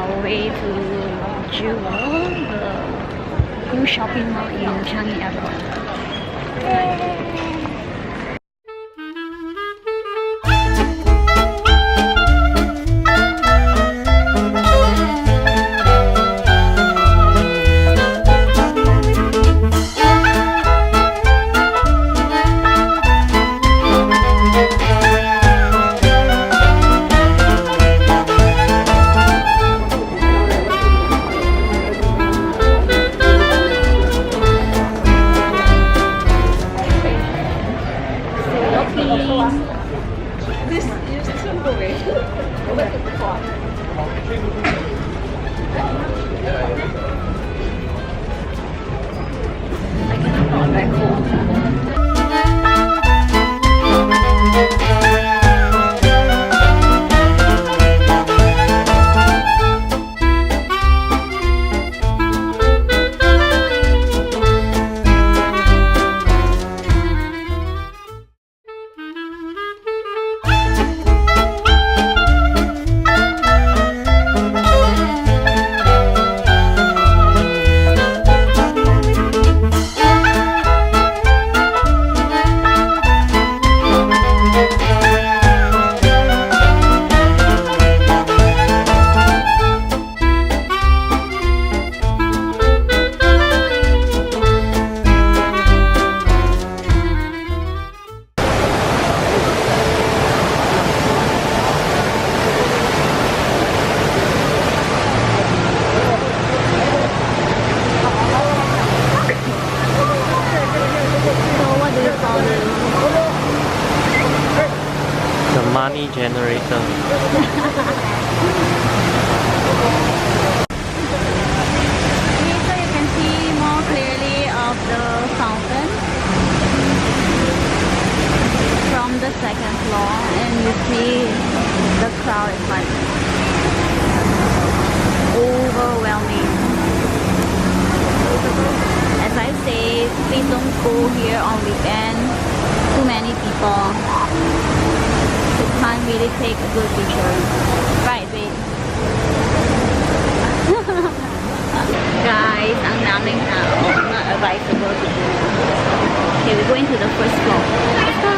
our way to Jewel, the new shopping mall in Changi Airport. Money generator. Okay, so you can see more clearly of the fountain from the second floor, and you see the crowd is like overwhelming. As I say, please don't go here on weekend. Too many people. Can't really take a good picture. Right, babe? Guys, ang daming tao. Not advisable to do. Okay, we're going to the first floor. Let's go!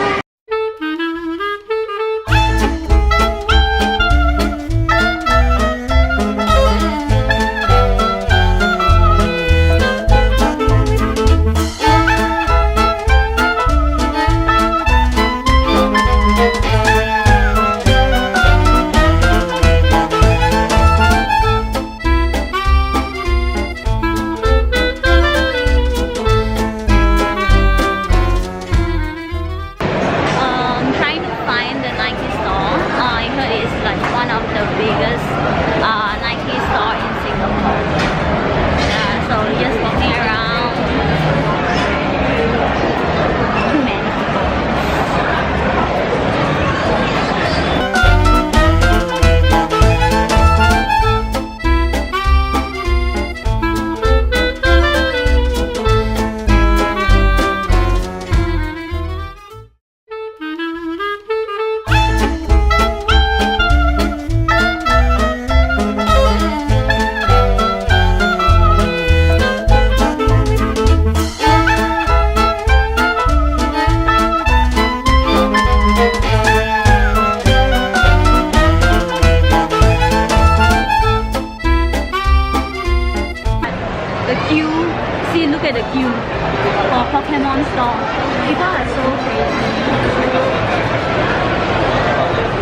Pokemon store. People are so crazy.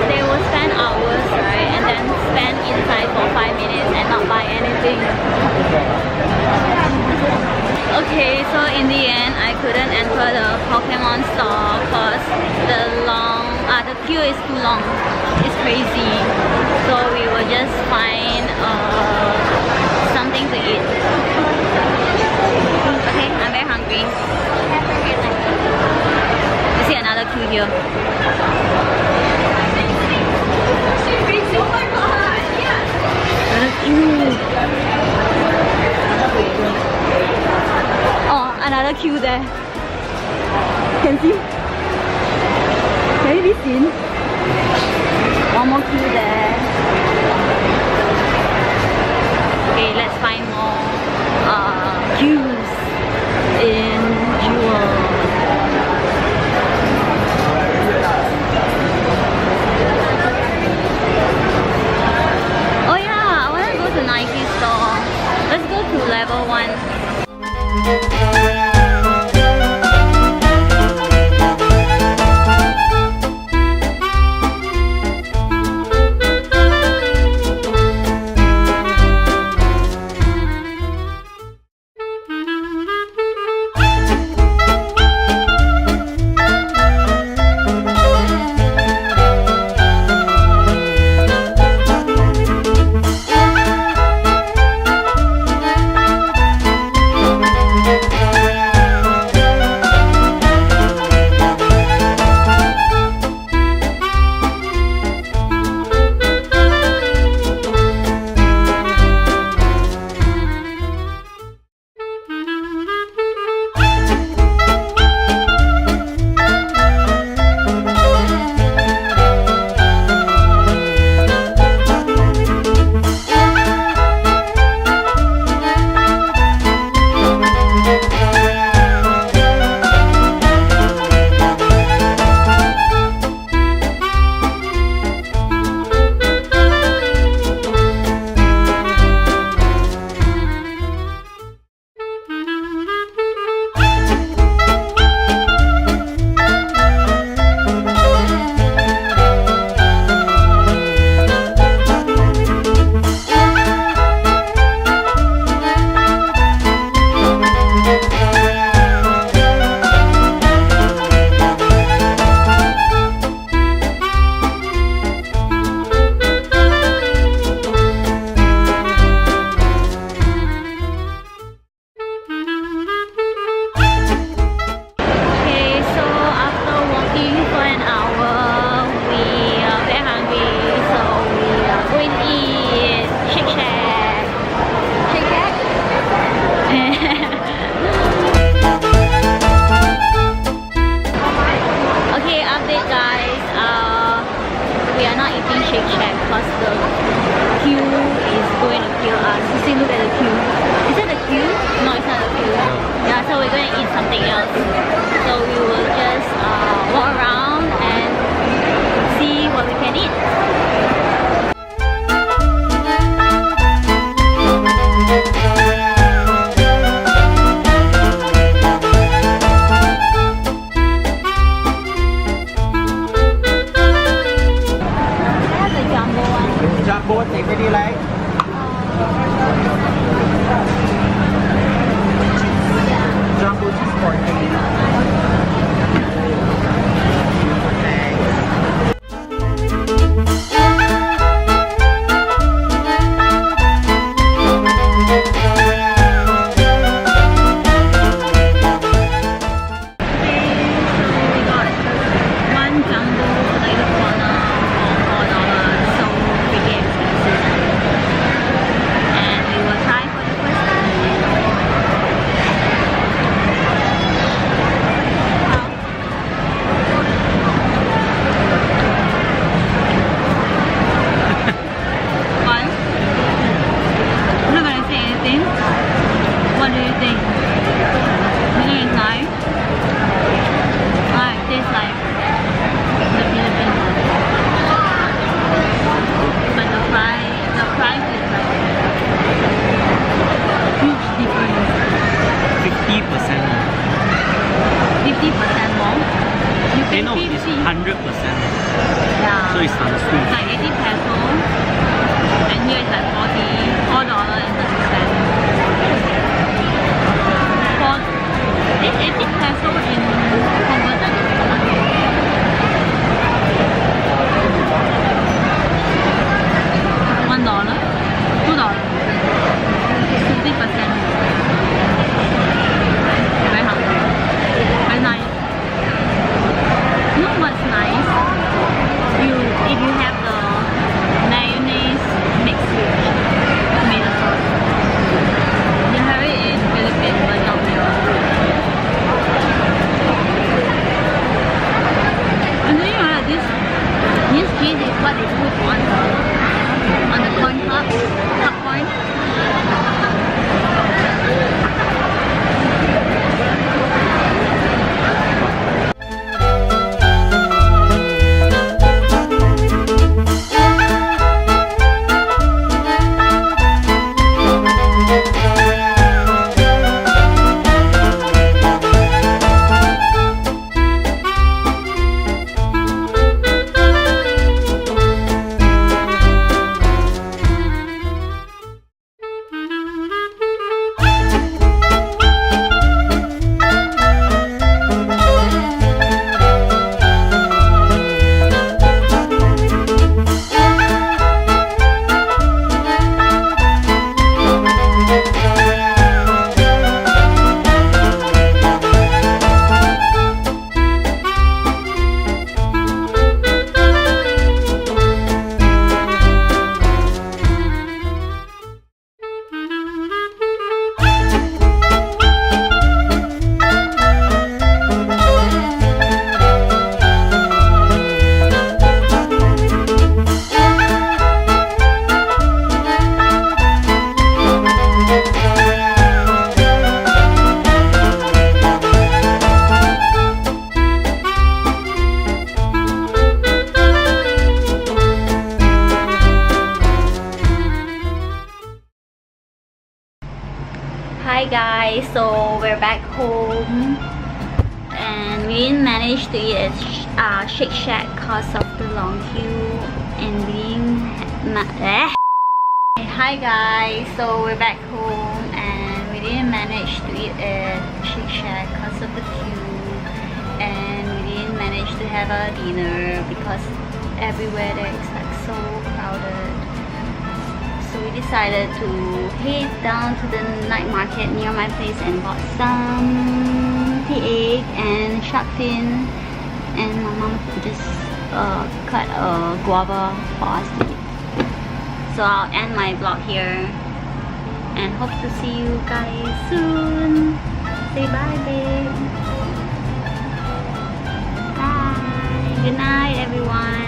They will spend hours, right, and then spend inside for 5 minutes and not buy anything. Okay, so in the end, I couldn't enter the Pokemon store because the queue is too long. It's crazy. So we will just find something to eat. Okay, I'm very hungry. You see another queue here. Oh, another queue there. Can see? Can it be seen? One more queue there. one. Hi guys, so we're back home and we didn't manage to eat at Shake Shack because of the long queue and Hi guys, so we're back home and we didn't manage to eat at Shake Shack because of the queue, and we didn't manage to have a dinner because everywhere there is like so crowded. So we decided to head down to the night market near my place and bought some tea egg and shark fin, and my mom just cut a guava for us to eat. So I'll end my vlog here and hope to see you guys soon. Say bye, babe. Bye. Good night, everyone.